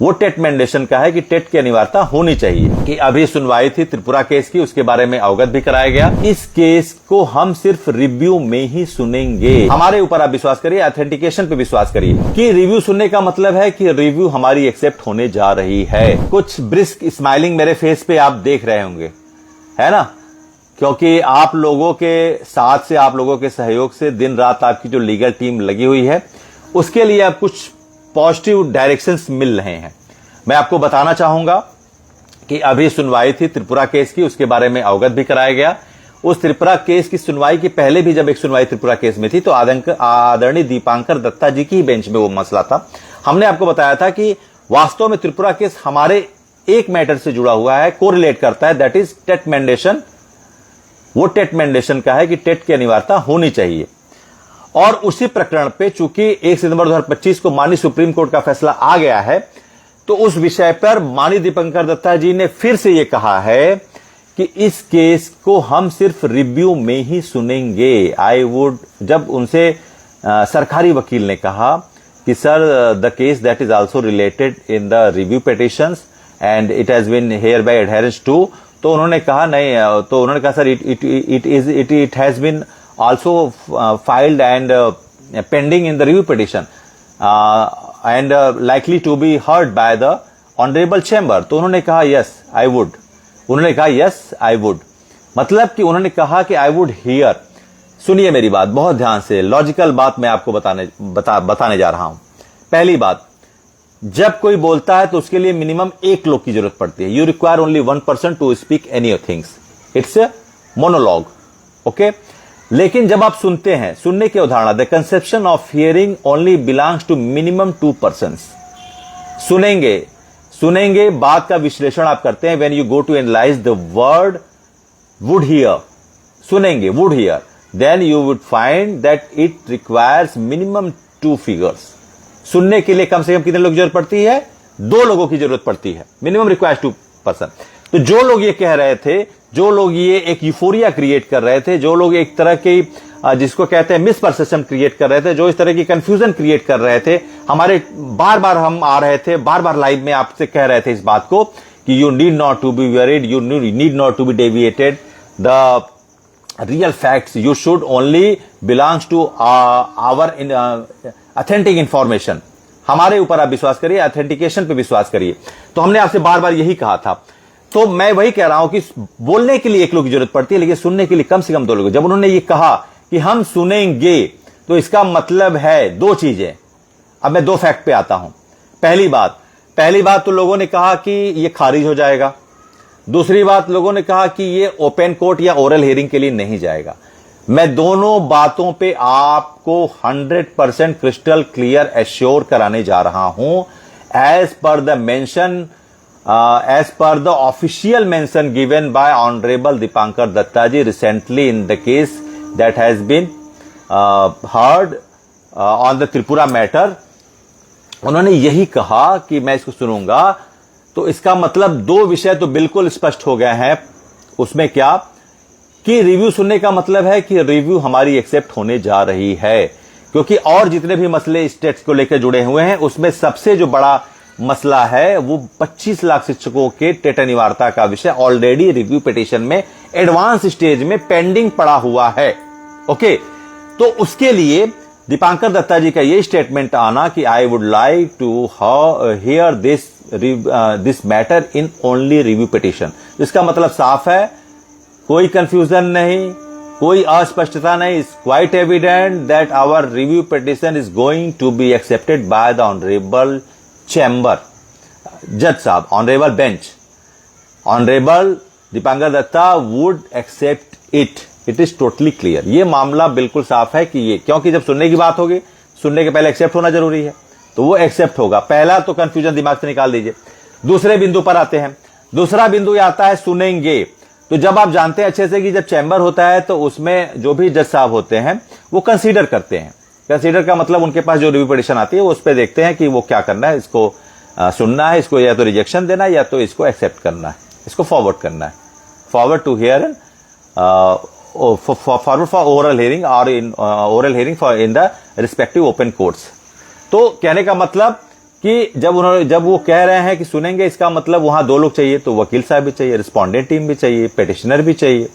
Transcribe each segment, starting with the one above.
वो टेट मैंडेशन का है कि टेट की अनिवार्यता होनी चाहिए। कि अभी सुनवाई थी त्रिपुरा केस की, उसके बारे में अवगत भी कराया गया। इस केस को हम सिर्फ रिव्यू में ही सुनेंगे। हमारे ऊपर आप विश्वास करिए, ऑथेंटिकेशन पे विश्वास करिए कि रिव्यू सुनने का मतलब है कि रिव्यू हमारी एक्सेप्ट होने जा रही है। कुछ ब्रिस्क स्माइलिंग मेरे फेस पे आप देख रहे होंगे, है ना, क्योंकि आप लोगों के साथ से, आप लोगों के सहयोग से दिन रात आपकी जो लीगल टीम लगी हुई है, उसके लिए अब कुछ पॉजिटिव डायरेक्शंस मिल रहे हैं। मैं आपको बताना चाहूंगा कि अभी सुनवाई थी त्रिपुरा केस की, उसके बारे में अवगत भी कराया गया। उस त्रिपुरा केस की सुनवाई के पहले भी जब एक सुनवाई त्रिपुरा केस में थी तो आदरणीय दीपांकर दत्ता जी की बेंच में वो मसला था। हमने आपको बताया था कि वास्तव में त्रिपुरा केस हमारे एक मैटर से जुड़ा हुआ है, कोरिलेट करता है, दैट इज टेट मैंडेशन। वो टेट मैंडेशन का है कि टेट की अनिवार्यता होनी चाहिए। और उसी प्रकरण पे चूंकि 1 सितंबर 2025 को माननीय सुप्रीम कोर्ट का फैसला आ गया है, तो उस विषय पर माननीय दीपांकर दत्ता जी ने फिर से यह कहा है कि इस केस को हम सिर्फ रिव्यू में ही सुनेंगे। जब उनसे सरकारी वकील ने कहा कि sir the case that is also related in the review petitions and it has been hear by adherence to, तो उन्होंने कहा नहीं, तो उन्होंने कहा sir it has been also filed and pending in the review petition and likely to be heard by the honorable chamber। तो उन्होंने कहा yes I would, उन्होंने कहा yes I would, मतलब कि उन्होंने कहा कि I would hear। सुनिए मेरी बात बहुत ध्यान से, लॉजिकल बात मैं आपको बताने जा रहा हूं। पहली बात, जब कोई बोलता है तो उसके लिए मिनिमम एक लोग की जरूरत पड़ती है। You require only 1 person to speak any things, it's a monologue, okay. लेकिन जब आप सुनते हैं, सुनने के उदाहरण, the conception of hearing only belongs to minimum 2 persons। सुनेंगे बात का विश्लेषण आप करते हैं। When you go to analyse the word would hear, सुनेंगे would hear, then you would find that it requires minimum 2 figures। सुनने के लिए कम से कम कितने लोग की जरूरत पड़ती है? 2 लोगों की जरूरत पड़ती है। Minimum requires 2 person। तो जो लोग ये कह रहे थे, जो लोग ये एक यूफोरिया क्रिएट कर रहे थे, जो लोग एक तरह की जिसको कहते हैं मिसपरसेप्शन क्रिएट कर रहे थे, जो इस तरह की कंफ्यूजन क्रिएट कर रहे थे, हमारे बार बार हम आ रहे थे, बार बार लाइव में आपसे कह रहे थे इस बात को कि you need not to be worried, you need not to be deviated, the real facts you should only belongs to our authentic information. हमारे ऊपर आप विश्वास करिए, ऑथेंटिकेशन पे विश्वास करिए। तो हमने आपसे बार बार यही कहा था। तो मैं वही कह रहा हूं कि बोलने के लिए 1 लोग की जरूरत पड़ती है, लेकिन सुनने के लिए कम से कम 2 लोग। जब उन्होंने ये कहा कि हम सुनेंगे, तो इसका मतलब है 2 चीजें। अब मैं 2 फैक्ट पे आता हूं। पहली बात तो लोगों ने कहा कि ये खारिज हो जाएगा। दूसरी बात, लोगों ने कहा कि ये ओपन कोर्ट या ओरल हियरिंग के लिए नहीं जाएगा। मैं दोनों बातों पे आपको 100% क्रिस्टल क्लियर एश्योर कराने जा रहा हूं, as per the mention, as per the official mention given by Honorable Dipankar Datta ji recently in the case that has been heard on the Tripura matter। उन्होंने यही कहा कि मैं इसको सुनूंगा। तो इसका मतलब 2 विषय तो बिल्कुल स्पष्ट हो गए हैं। उसमें क्या कि रिव्यू सुनने का मतलब है कि रिव्यू हमारी एक्सेप्ट होने जा रही है, क्योंकि और जितने भी मसले इस टेक्स्ट को लेकर जुड़े हुए हैं, उसमें सबसे जो बड़ा मसला है वो 25 लाख शिक्षकों के टेट अनिवार्यता का विषय ऑलरेडी रिव्यू पिटीशन में एडवांस स्टेज में पेंडिंग पड़ा हुआ है, ओके। तो उसके लिए दीपांकर दत्ता जी का ये स्टेटमेंट आना कि I would like to hear this matter in only review petition, इसका मतलब साफ है, कोई कंफ्यूजन नहीं, कोई अस्पष्टता नहीं। It's quite evident that our review petition is going to be accepted by the honourable chamber, जज साहब, honourable bench, honourable Dipankar Datta would accept it. It is totally clear. ये मामला बिल्कुल साफ है कि ये, क्योंकि जब सुनने की बात होगी, सुनने के पहले एक्सेप्ट होना जरूरी है, तो वो एक्सेप्ट होगा। पहला तो कंफ्यूजन दिमाग से निकाल दीजिए। दूसरे बिंदु पर आते हैं। दूसरा बिंदु ये आता है सुनेंगे। तो जब आप जानते हैं अच्छे से कि जब चैम्बर होता है तो उसमें जो भी जज साहब होते हैं वो कंसीडर करते हैं। कंसीडर का मतलब उनके पास जो रिव्यू पिटीशन आती है वो उस पर देखते हैं कि वो क्या करना है, इसको सुनना है, इसको या तो रिजेक्शन देना है या तो इसको एक्सेप्ट करना है, इसको फॉरवर्ड करना है, forward to hear, forward for oral hearing और in oral hearing for in the respective open courts. तो कहने का मतलब कि जब वो कह रहे हैं कि सुनेंगे, इसका मतलब वहां 2 लोग चाहिए, तो वकील साहब भी चाहिए, रिस्पोंडेंट टीम भी चाहिए, पेटिशनर भी चाहिए,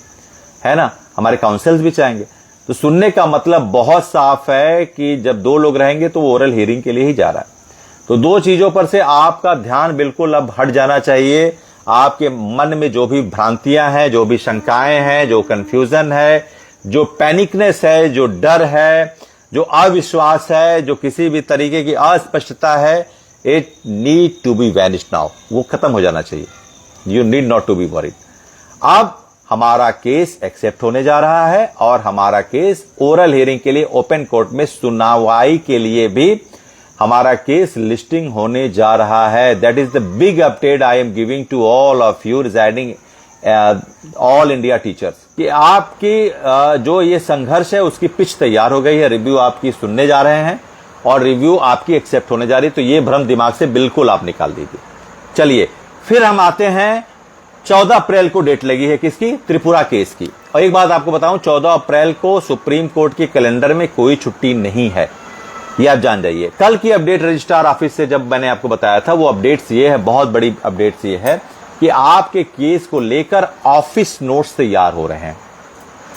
है ना, हमारे काउंसिल्स भी चाहेंगे। तो सुनने का मतलब बहुत साफ है कि जब 2 लोग रहेंगे तो वो ओरल हियरिंग के लिए ही जा रहा है। तो 2 चीजों पर से आपका ध्यान बिल्कुल अब हट जाना चाहिए। आपके मन में जो भी भ्रांतियां हैं, जो भी शंकाएं हैं, जो कंफ्यूजन है, जो पैनिकनेस है, जो डर है, जो अविश्वास है, जो किसी भी तरीके की अस्पष्टता है, it need to be vanished now. वो खत्म हो जाना चाहिए। You need not to be worried. अब हमारा केस एक्सेप्ट होने जा रहा है और हमारा केस ओरल हियरिंग के लिए ओपन कोर्ट में सुनवाई के लिए भी हमारा केस लिस्टिंग होने जा रहा है। That is the big update I am giving to all of you residing all India teachers, कि आपकी जो ये संघर्ष है उसकी पिच तैयार हो गई है। रिव्यू आपकी सुनने जा रहे हैं और रिव्यू आपकी एक्सेप्ट होने जा रही है। तो ये भ्रम दिमाग से बिल्कुल आप निकाल दीजिए। चलिए फिर हम आते हैं, 14 अप्रैल को डेट लगी है किसकी? त्रिपुरा केस की। और एक बात आपको बताऊं, 14 अप्रैल को सुप्रीम कोर्ट के कैलेंडर में कोई छुट्टी नहीं है, ये आप जान जाइए। कल की अपडेट रजिस्ट्रार ऑफिस से जब मैंने आपको बताया था, वो अपडेट्स ये है, बहुत बड़ी अपडेट्स ये है कि आपके केस को लेकर ऑफिस नोट्स तैयार हो रहे हैं,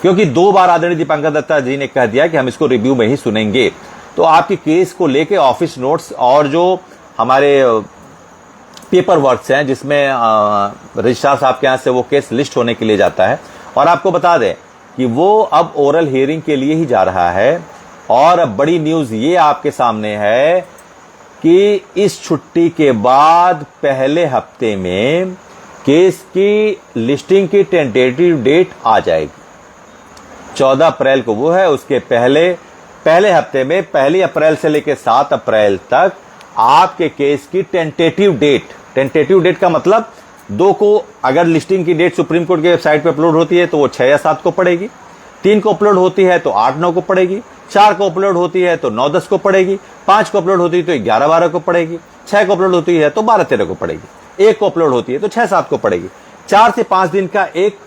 क्योंकि 2 बार आदरणीय दीपांकर दत्ता जी ने कह दिया कि हम इसको रिव्यू में ही सुनेंगे। तो आपके केस को लेकर ऑफिस नोट्स और जो हमारे पेपर वर्क्स हैं, जिसमें रजिस्ट्रार साहब के यहां से वो केस लिस्ट होने के लिए जाता है। और आपको बता दें कि वो अब ओरल हियरिंग के लिए ही जा रहा है। और अब बड़ी न्यूज ये आपके सामने है कि इस छुट्टी के बाद पहले हफ्ते में केस की लिस्टिंग की टेंटेटिव डेट आ जाएगी। 14 अप्रैल को वो है, उसके पहले हफ्ते में 1 अप्रैल से लेकर 7 अप्रैल तक आपके केस की टेंटेटिव डेट का मतलब 2 को अगर लिस्टिंग की डेट सुप्रीम कोर्ट की वेबसाइट पे अपलोड होती है तो वो 6 या 7 को पड़ेगी, 3 को अपलोड होती है तो 8-9 को पड़ेगी, 4 को अपलोड होती है तो 9-10 को पड़ेगी, 5 को अपलोड होती है तो 11-12 को पड़ेगी, 6 को अपलोड होती है तो 12-13 को पड़ेगी, 1 को अपलोड होती है तो 6-7 को पड़ेगी। 4 से 5 दिन का एक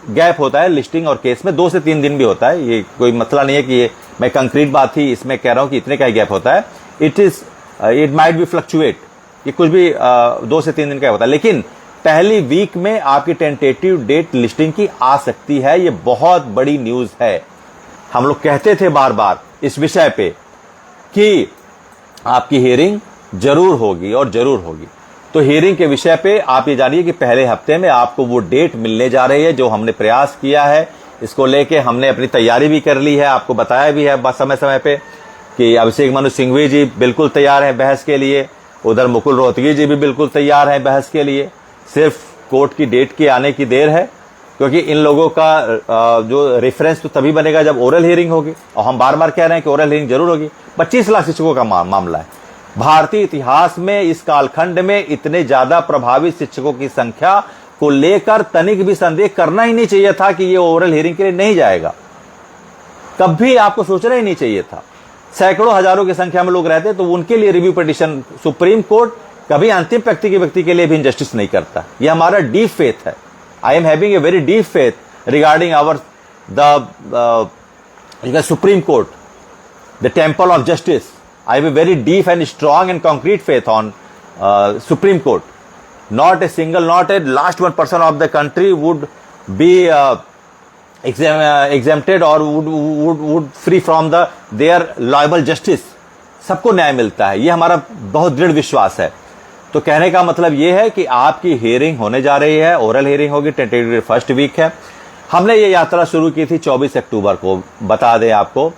गैप होता है लिस्टिंग और केस में, 2 से 3 दिन भी होता है। ये कोई मसला नहीं है कि ये मैं कंक्रीट बात ही इसमें कह रहा हूं कि इतने का गैप होता है। इट माइट बी फ्लक्चुएट, ये कुछ भी 2 से 3 दिन का होता है। लेकिन पहली वीक में आपकी टेंटेटिव डेट लिस्टिंग की आ सकती है। ये बहुत बड़ी न्यूज है। हम लोग कहते थे बार बार इस विषय पे कि आपकी हियरिंग जरूर होगी और जरूर होगी। तो हियरिंग के विषय पे आप ये जानिए कि पहले हफ्ते में आपको वो डेट मिलने जा रही है जो हमने प्रयास किया है। इसको लेके हमने अपनी तैयारी भी कर ली है, आपको बताया भी है समय समय पे कि अभिषेक मनु सिंघवी जी बिल्कुल तैयार हैं बहस के लिए, उधर मुकुल रोहतगी जी भी बिल्कुल तैयार हैं बहस के लिए। सिर्फ कोर्ट की डेट के आने की देर है, क्योंकि इन लोगों का जो रेफरेंस तो तभी बनेगा जब ओरल हियरिंग होगी। और हम बार बार कह रहे हैं कि ओरल हियरिंग जरूर होगी। 25 लाख शिक्षकों का मामला है। भारतीय इतिहास में इस कालखंड में इतने ज्यादा प्रभावित शिक्षकों की संख्या को लेकर तनिक भी संदेह करना ही नहीं चाहिए था कि ये ओरल हियरिंग के लिए नहीं जाएगा। कभी आपको सोचना ही नहीं चाहिए था। सैकड़ों हजारों की संख्या में लोग रहते, तो उनके लिए रिव्यू पिटीशन सुप्रीम कोर्ट कभी अंतिम व्यक्ति के लिए भी इनजस्टिस नहीं करता। ये हमारा डीप फेथ है। I am having a very deep faith regarding our the supreme court, the temple of justice. I have a very deep and strong and concrete faith on Supreme Court. Not a last 1% of the country would be exempted or would free from their liable justice. सबको न्याय मिलता है, ये हमारा बहुत दृढ़ विश्वास है। तो कहने का मतलब ये है कि आपकी हियरिंग होने जा रही है, ओरल हियरिंग होगी, टेंटेटिव फर्स्ट वीक है। हमने ये यात्रा शुरू की थी 24 अक्टूबर को, बता दें आपको।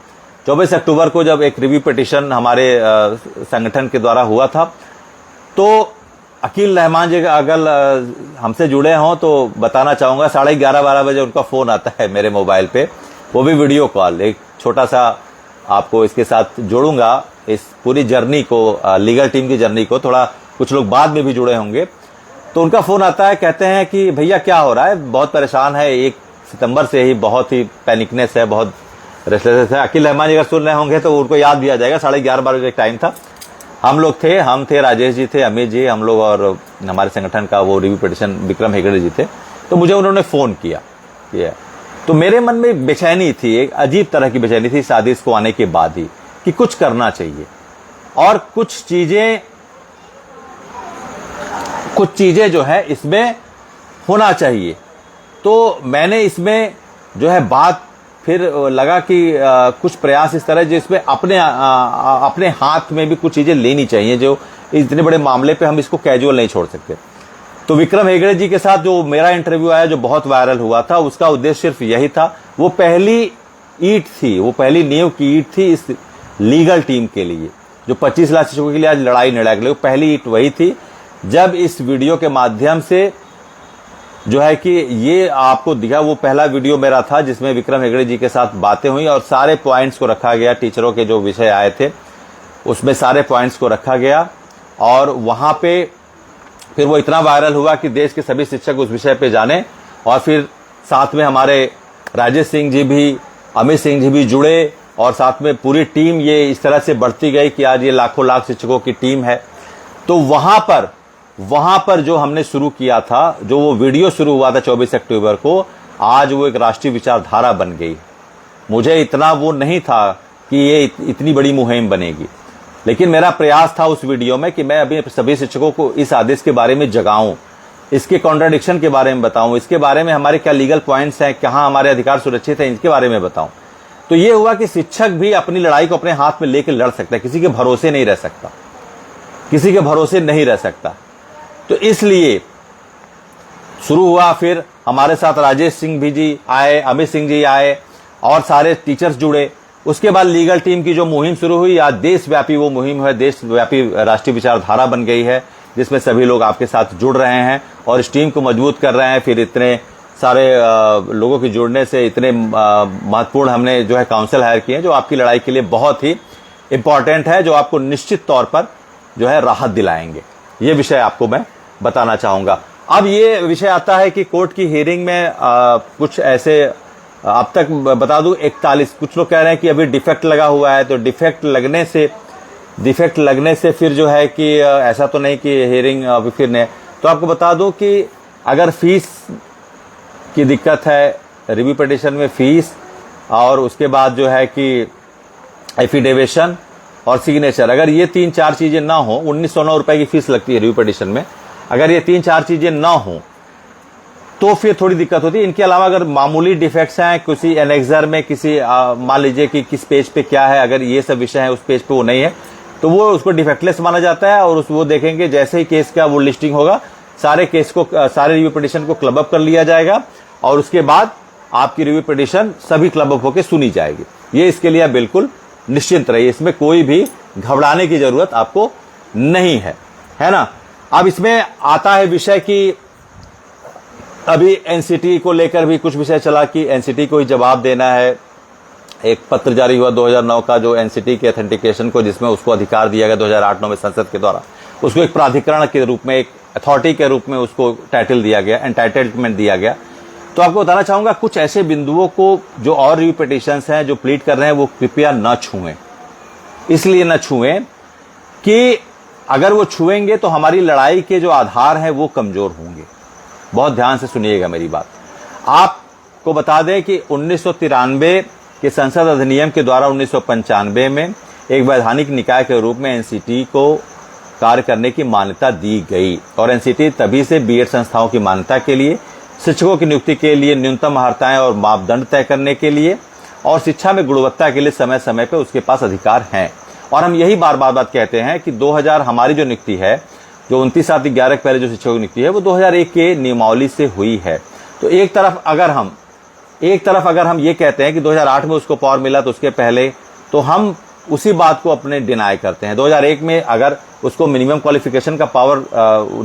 24 अक्टूबर को जब एक रिव्यू पिटीशन हमारे संगठन के द्वारा हुआ था, तो अकील रहमान जी अगर हमसे जुड़े हों तो बताना चाहूंगा, 11:30-12 बजे उनका फोन आता है मेरे मोबाइल पे, वो भी वीडियो कॉल। एक छोटा सा आपको इसके साथ जोड़ूंगा, इस पूरी जर्नी को, लीगल टीम की जर्नी को। थोड़ा कुछ लोग बाद में भी जुड़े होंगे। तो उनका फोन आता है, कहते हैं कि भैया क्या हो रहा है, बहुत परेशान है, 1 सितंबर से ही बहुत ही पैनिकनेस है, बहुत रेस्टलेस है। अकील रहमान जी अगर सुन रहे होंगे तो उनको याद दिया जाएगा। 11:30-12 बजे टाइम था। हम लोग थे, राजेश जी थे, अमित जी, हम लोग और हमारे संगठन का वो रिव्यू पिटीशन विक्रम हेगड़े जी थे। तो मुझे उन्होंने फोन किया। तो मेरे मन में बेचैनी थी, एक अजीब तरह की बेचैनी थी शादी को आने के बाद ही, कि कुछ करना चाहिए और कुछ चीजें कुछ चीजें जो है इसमें होना चाहिए। तो मैंने इसमें जो है बात फिर लगा कि कुछ प्रयास इस तरह जिसमें अपने हाथ में भी कुछ चीजें लेनी चाहिए, जो इतने बड़े मामले पे हम इसको कैजुअल नहीं छोड़ सकते। तो विक्रम हेगड़े जी के साथ जो मेरा इंटरव्यू आया, जो बहुत वायरल हुआ था, उसका उद्देश्य सिर्फ यही था, वो पहली ईंट थी, वो पहली नींव की ईंट थी इस लीगल टीम के लिए, जो 25 लाख शिक्षकों के लिए आज लड़ाई लड़ा के लिए पहली ईंट वही थी। जब इस वीडियो के माध्यम से जो है कि ये आपको दिखा, वो पहला वीडियो मेरा था जिसमें विक्रम हेगड़े जी के साथ बातें हुई और सारे पॉइंट्स को रखा गया, टीचरों के जो विषय आए थे उसमें सारे पॉइंट्स को रखा गया। और वहां पे फिर वो इतना वायरल हुआ कि देश के सभी शिक्षक उस विषय पे जाने, और फिर साथ में हमारे राजेश सिंह जी भी, अमित सिंह जी भी जुड़े, और साथ में पूरी टीम ये इस तरह से बढ़ती गई कि आज ये लाखों लाख शिक्षकों की टीम है। तो वहां पर जो हमने शुरू किया था, जो वो वीडियो शुरू हुआ था 24 अक्टूबर को, आज वो एक राष्ट्रीय विचारधारा बन गई। मुझे इतना वो नहीं था कि ये इतनी बड़ी मुहिम बनेगी, लेकिन मेरा प्रयास था उस वीडियो में कि मैं अभी सभी शिक्षकों को इस आदेश के बारे में जगाऊं, इसके कॉन्ट्राडिक्शन के बारे में बताऊं, इसके बारे में हमारे क्या लीगल पॉइंट्स हैं, कहां हमारे अधिकार सुरक्षित हैं, इनके बारे में बताऊं। तो ये हुआ कि शिक्षक भी अपनी लड़ाई को अपने हाथ में लेकर लड़ सकता है, किसी के भरोसे नहीं रह सकता, किसी के भरोसे नहीं रह सकता। तो इसलिए शुरू हुआ, फिर हमारे साथ राजेश सिंह भी जी आए, अमित सिंह जी आए, और सारे टीचर्स जुड़े। उसके बाद लीगल टीम की जो मुहिम शुरू हुई, आज देशव्यापी वो मुहिम है, देशव्यापी राष्ट्रीय विचारधारा बन गई है, जिसमें सभी लोग आपके साथ जुड़ रहे हैं और इस टीम को मजबूत कर रहे हैं। फिर इतने सारे लोगों के जुड़ने से इतने महत्वपूर्ण हमने जो है काउंसिल हायर किए हैं, जो आपकी लड़ाई के लिए बहुत ही इंपॉर्टेंट है, जो आपको निश्चित तौर पर जो है राहत दिलाएंगे। ये विषय आपको मैं बताना चाहूंगा। अब ये विषय आता है कि कोर्ट की हियरिंग में कुछ ऐसे, अब तक बता दूं 41, कुछ लोग कह रहे हैं कि अभी डिफेक्ट लगा हुआ है, तो डिफेक्ट लगने से फिर जो है कि ऐसा तो नहीं कि हियरिंग अभी फिर नहीं। तो आपको बता दूं कि अगर फीस की दिक्कत है, रिव्यू पिटीशन में फीस, और उसके बाद जो है कि एफिडेविशन और सिग्नेचर, अगर ये 3-4 चीजें ना हो, 1909 रुपए की फीस लगती है रिव्यू पिटीशन में, अगर ये 3-4 चीजें ना हो तो फिर थोड़ी दिक्कत होती है। इनके अलावा अगर मामूली डिफेक्ट्स हैं किसी एनेक्सर में, किसी मान लीजिए कि किस पेज पे क्या है, अगर ये सब विषय है उस पेज पे वो नहीं है, तो वो उसको डिफेक्टलेस माना जाता है, और वो देखेंगे जैसे ही केस का वो लिस्टिंग होगा, सारे केस को, सारे रिव्यू पिटीशन को क्लब अप कर लिया जाएगा, और उसके बाद आपकी रिव्यू पिटीशन सभी क्लब अप होकर सुनी जाएगी। ये इसके लिए बिल्कुल निश्चिंत रहिए, इसमें कोई भी घबराने की जरूरत आपको नहीं है ना। अब इसमें आता है विषय कि अभी एनसीटी को लेकर भी कुछ विषय चला कि एनसीटी को ही जवाब देना है। एक पत्र जारी हुआ 2009 का, जो एनसीटी के ऑथेंटिकेशन को, जिसमें उसको अधिकार दिया गया 2008-9 में संसद के द्वारा, उसको एक प्राधिकरण के रूप में, एक अथॉरिटी के रूप में उसको टाइटल दिया गया, एंटाइटलमेंट दिया गया। तो आपको बताना चाहूंगा कुछ ऐसे बिंदुओं को जो और रिव्यू पिटीशंस हैं जो प्लीड कर रहे हैं, वो कृपया न छुएं। इसलिए न छुएं कि अगर वो छुएंगे तो हमारी लड़ाई के जो आधार हैं वो कमजोर होंगे। बहुत ध्यान से सुनिएगा मेरी बात। आपको बता दें कि 1993 के संसद अधिनियम के द्वारा 1995 में एक वैधानिक निकाय के रूप में एनसीटी को कार्य करने की मान्यता दी गई, और एनसीटी तभी से बीएड संस्थाओं की मान्यता के लिए, शिक्षकों की नियुक्ति के लिए न्यूनतम अर्हताएं और मापदंड तय करने के लिए, और शिक्षा में गुणवत्ता के लिए समय समय पर उसके पास अधिकार हैं। और हम यही बार बार कहते हैं कि 2000 हमारी जो नियुक्ति है, जो 29/7/11 के पहले जो शिक्षकों की नियुक्ति है, वो 2001 के नियमावली से हुई है। तो एक तरफ अगर हम ये कहते हैं कि 2008 में उसको पावर मिला, तो उसके पहले तो हम उसी बात को अपने डिनाई करते हैं। 2001 में अगर उसको मिनिमम क्वालिफिकेशन का पावर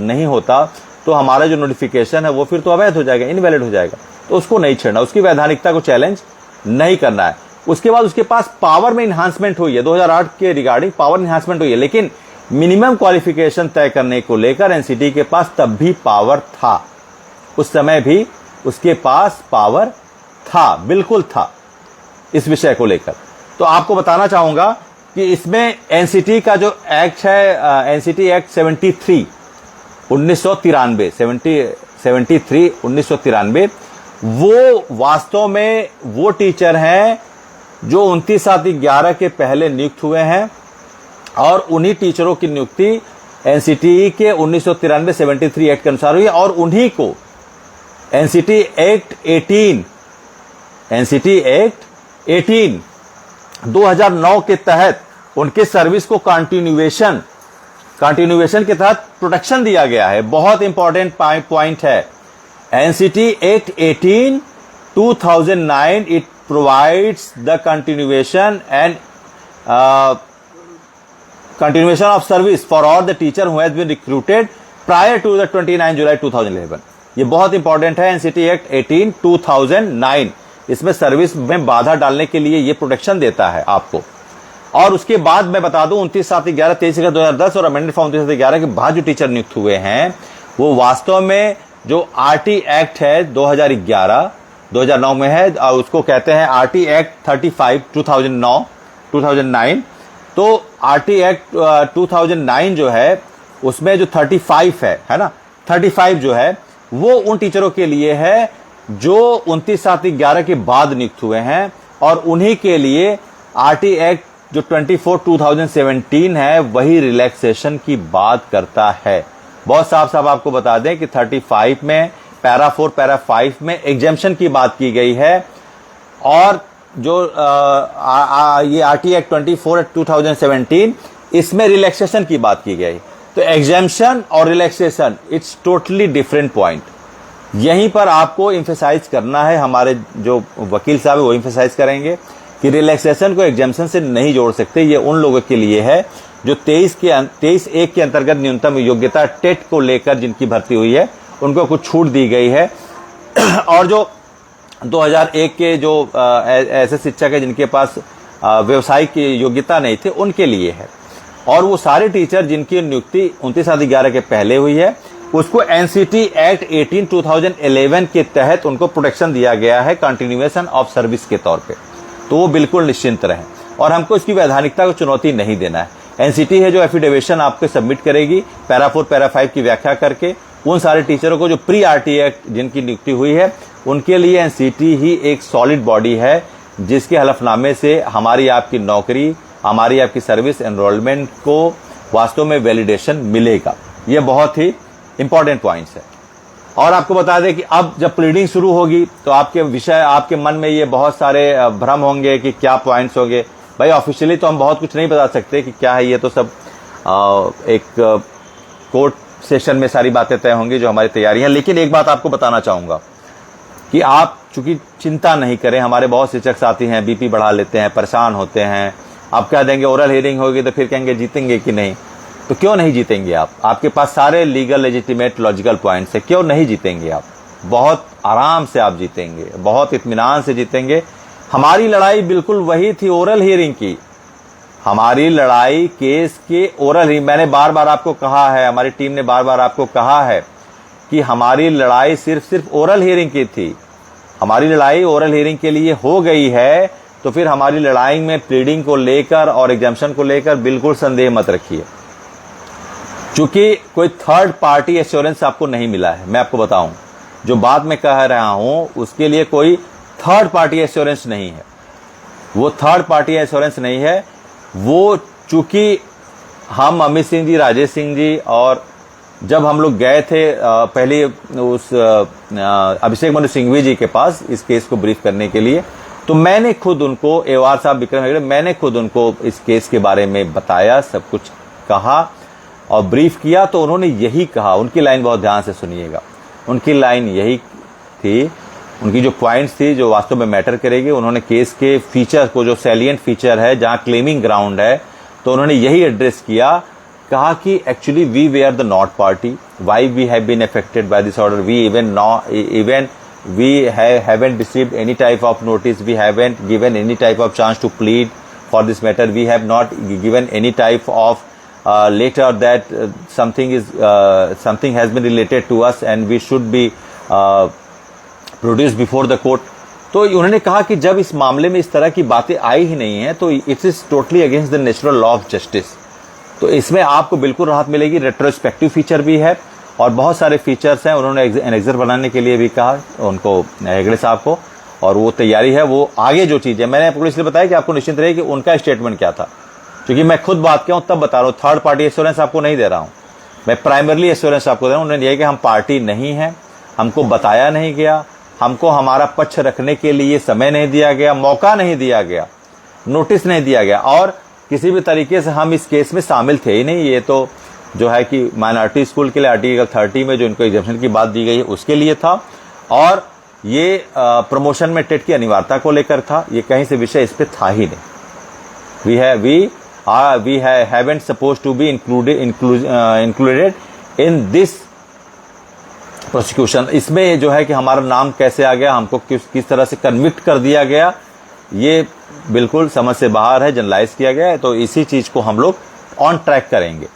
नहीं होता, तो हमारा जो नोटिफिकेशन है वो फिर तो अवैध हो जाएगा, इनवैलिड हो जाएगा। तो उसको नहीं छेड़ना, उसकी वैधानिकता को चैलेंज नहीं करना है। उसके बाद उसके पास पावर में इन्हांसमेंट हुई है, 2008 के रिगार्डिंग पावर इन्हांसमेंट हुई है, लेकिन मिनिमम क्वालिफिकेशन तय करने को लेकर एनसीटी के पास तब भी पावर था, उस समय भी उसके पास पावर था, बिल्कुल था इस विषय को लेकर। तो आपको बताना चाहूंगा कि इसमें एनसीटी का जो एक्ट है, एनसीटी एक्ट 1993 1993 वो वास्तव में वो टीचर हैं जो 29/7/11 के पहले नियुक्त हुए हैं, और उन्हीं टीचरों की नियुक्ति एनसीटी के 1993-73 एक्ट के अनुसार हुई और उन्हीं को एनसीटी एक्ट 18 2009 के तहत उनके सर्विस को कंटिन्यूएशन के तहत प्रोटेक्शन दिया गया है। बहुत इंपॉर्टेंट पॉइंट है। NCT act 18 2009 it provides the continuation of service for all the teacher who has been recruited prior to the 29 July 2011। ये बहुत इंपॉर्टेंट है। एनसीटी एक्ट 18 2009 इसमें सर्विस में बाधा डालने के लिए ये प्रोटेक्शन देता है आपको। और उसके बाद मैं बता दूं 29/7/11 और अमेंडेड फॉर्म 29/11 के बाद जो टीचर नियुक्त हुए हैं वो वास्तव में जो आरटी एक्ट है 2009 में है और उसको कहते हैं आरटी एक्ट 35 2009। तो आरटी एक्ट 2009 जो है उसमें जो 35 है ना, 35 जो है वो उन टीचरों के लिए है जो 29/7/11 के बाद नियुक्त हुए हैं और उन्हीं के लिए आरटी एक्ट जो 24 2017 है वही रिलैक्सेशन की बात करता है। बहुत साफ आपको बता दें कि 35 में पैरा 4 पैरा 5 में एग्जेम्पशन की बात की गई है और जो ये आरटी एक्ट 24 2017 इसमें रिलैक्सेशन की बात की गई। तो एग्जेम्पशन और relaxation it's totally different point. यहीं पर आपको एम्फेसाइज करना है, हमारे जो वकील साहब है वो एम्फेसाइज करेंगे कि रिलैक्सेशन को एग्जेम्पशन से नहीं जोड़ सकते। ये उन लोगों के लिए है जो 23(1) के अंतर्गत न्यूनतम योग्यता टेट को लेकर जिनकी भर्ती हुई है उनको कुछ छूट दी गई है और जो 2001 के जो ऐसे शिक्षक है जिनके पास व्यवसायिक योग्यता नहीं थे उनके लिए है। और वो सारे टीचर जिनकी नियुक्ति 29/11 के पहले हुई है उसको एनसीटी एक्ट 18 2011 के तहत उनको प्रोटेक्शन दिया गया है कंटिन्यूएशन ऑफ सर्विस के तौर पे। तो वो बिल्कुल निश्चिंत रहें और हमको इसकी वैधानिकता को चुनौती नहीं देना है। एनसीटी है जो एफिडेविशन आपको सबमिट करेगी पैरा 4 पैरा 5 की व्याख्या करके उन सारे टीचरों को जो प्री आरटी एक्ट जिनकी नियुक्ति हुई है उनके लिए एनसीटी ही एक सॉलिड बॉडी है जिसके हलफनामे से हमारी आपकी नौकरी, हमारी आपकी सर्विस एनरोलमेंट को वास्तव में वैलिडेशन मिलेगा। यह बहुत ही इंपॉर्टेंट पॉइंट्स है। और आपको बता दें कि अब जब प्लीडिंग शुरू होगी तो आपके मन में ये बहुत सारे भ्रम होंगे कि क्या पॉइंट्स होंगे। भाई ऑफिशियली तो हम बहुत कुछ नहीं बता सकते कि क्या है, ये तो सब एक कोर्ट सेशन में सारी बातें तय होंगी जो हमारी तैयारी है। लेकिन एक बात आपको बताना चाहूंगा कि आप चूंकि चिंता नहीं करें, हमारे बहुत शिक्षक साथी हैं बीपी बढ़ा लेते हैं, परेशान होते हैं। आप कह देंगे ओरल हियरिंग होगी तो फिर कहेंगे जीतेंगे कि नहीं। तो क्यों नहीं जीतेंगे आप? आपके पास सारे लीगल लेजिटिमेट लॉजिकल पॉइंट्स है, क्यों नहीं जीतेंगे आप? बहुत आराम से आप जीतेंगे, बहुत इत्मीनान से जीतेंगे। हमारी लड़ाई बिल्कुल वही थी ओरल हियरिंग की। हमारी लड़ाई केस के ओरल ही, मैंने बार बार आपको कहा है, हमारी टीम ने बार बार आपको कहा है कि हमारी लड़ाई सिर्फ ओरल हियरिंग की थी। हमारी लड़ाई ओरल हियरिंग के लिए हो गई है तो फिर हमारी लड़ाई में प्लीडिंग को लेकर और एग्जाम्पशन को लेकर बिल्कुल संदेह मत रखिए। चूंकि कोई थर्ड पार्टी एश्योरेंस आपको नहीं मिला है, मैं आपको बताऊं जो बात मैं कह रहा हूं उसके लिए कोई थर्ड पार्टी एश्योरेंस नहीं है। वो थर्ड पार्टी एश्योरेंस नहीं है। वो चूंकि हम अमित सिंह जी, राजेश सिंह जी और जब हम लोग गए थे पहले उस अभिषेक मनु सिंघवी जी के पास इस केस को ब्रीफ करने के लिए, तो मैंने खुद उनको, एवार साहब, विक्रम हेगड़े, मैंने खुद उनको इस केस के बारे में बताया, सब कुछ कहा और ब्रीफ किया। तो उन्होंने यही कहा, उनकी लाइन बहुत ध्यान से सुनिएगा, उनकी लाइन यही थी, उनकी जो पॉइंट्स थी जो वास्तव में मैटर करेगी। उन्होंने केस के फीचर को, जो सैलिएंट फीचर है जहां क्लेमिंग ग्राउंड है, तो उन्होंने यही एड्रेस किया, कहा कि actually we were the not party, why we have been affected by this order, we even we haven't received any type of notice, we haven't given any type of chance to plead for this matter, we have not given any type of letter that something has been related to us and we should be produced before the court। तो उन्होंने कहा कि जब इस मामले में इस तरह की बातें आई ही नहीं है तो it is totally against the natural law of justice. तो इसमें आपको बिल्कुल राहत मिलेगी। रेट्रोस्पेक्टिव फीचर भी है और बहुत सारे फीचर्स हैं। उन्होंने एनेक्सर बनाने के लिए भी कहा उनको, हेगड़े साहब को, और वो तैयारी है। वो आगे जो चीज़ है, मैंने आपको इसलिए बताया कि आपको निश्चिंत रहे कि उनका स्टेटमेंट क्या था, क्योंकि मैं खुद बात किया हूं तब बता रहा हूं, थर्ड पार्टी एश्योरेंस आपको नहीं दे रहा हूं। मैं प्राइमरली एश्योरेंस आपको दे रहा हूं, उन्होंने यह कि हम पार्टी नहीं है, हमको बताया नहीं गया, हमको हमारा पक्ष रखने के लिए समय नहीं दिया गया, मौका नहीं दिया गया, नोटिस नहीं दिया गया, और किसी भी तरीके से हम इस केस में शामिल थे ही नहीं। ये तो जो है कि माइनॉरिटी स्कूल के लिए आर्टिकल 30 में जो इनको एग्जाम्पशन की बात दी गई है उसके लिए था, और ये प्रमोशन में टेट की अनिवार्यता को लेकर था। ये कहीं से विषय इस पे था ही नहीं। We haven't supposed to be included in this prosecution। इसमें जो है कि हमारा नाम कैसे आ गया, हमको किस तरह से कन्विक्ट कर दिया गया, ये बिल्कुल समझ से बाहर है, जनरलाइज किया गया है। तो इसी चीज को हम लोग ऑन ट्रैक करेंगे।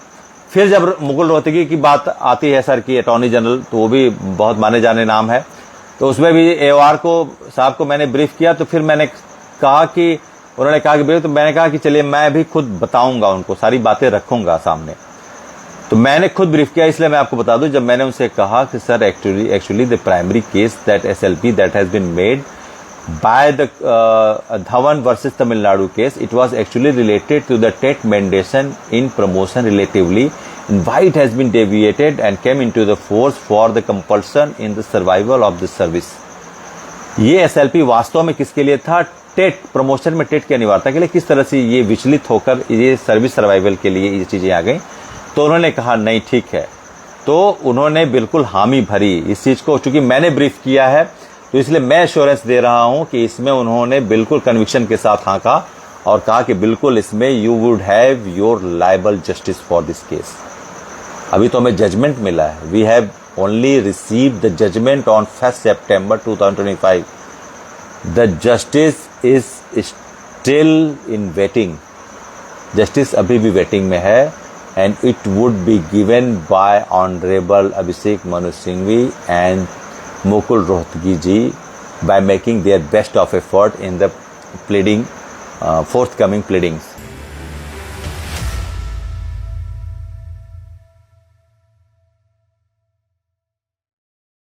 फिर जब मुकुल रोहतगी की बात आती है सर की अटॉर्नी जनरल, तो वो भी बहुत माने जाने नाम है, तो उसमें भी AOR को साहब को मैंने ब्रीफ किया। तो फिर मैंने कहा कि उन्होंने कहा कि ब्रीफ, तो मैंने कहा कि चलिए मैं भी खुद बताऊंगा उनको, सारी बातें रखूंगा सामने। तो मैंने खुद ब्रीफ किया, इसलिए मैं आपको बता दूं, जब मैंने उनसे कहा कि sir actually the primary case that SLP that has been made by the Dhawan versus Tamil Nadu case, it was actually related to the TET mandation in promotion relatively, and why it has been deviated and came into the force for the compulsion in the survival of the service। ये SLP वास्तव में किसके लिए था? TET promotion में TET की अनिवार्यता के लिए। किस तरह से ये विचलित होकर ये सर्विस सर्वाइवल के लिए ये चीजें आ गई। तो उन्होंने कहा नहीं ठीक है, तो उन्होंने बिल्कुल हामी भरी इस चीज को, चूंकि मैंने ब्रीफ किया है तो इसलिए मैं एश्योरेंस दे रहा हूं कि इसमें उन्होंने बिल्कुल कन्विक्शन के साथ हाँ कहा, और कहा कि बिल्कुल इसमें you would have your liable justice for this case. अभी तो हमें जजमेंट मिला है, we have only receive the judgment on 1 September 2025। The justice is still in waiting, justice अभी भी वेटिंग में है, and it would be given by honourable Abhishek Manu Singhvi and Mukul Rohtgi ji by making their best of effort in the pleading, forthcoming pleadings।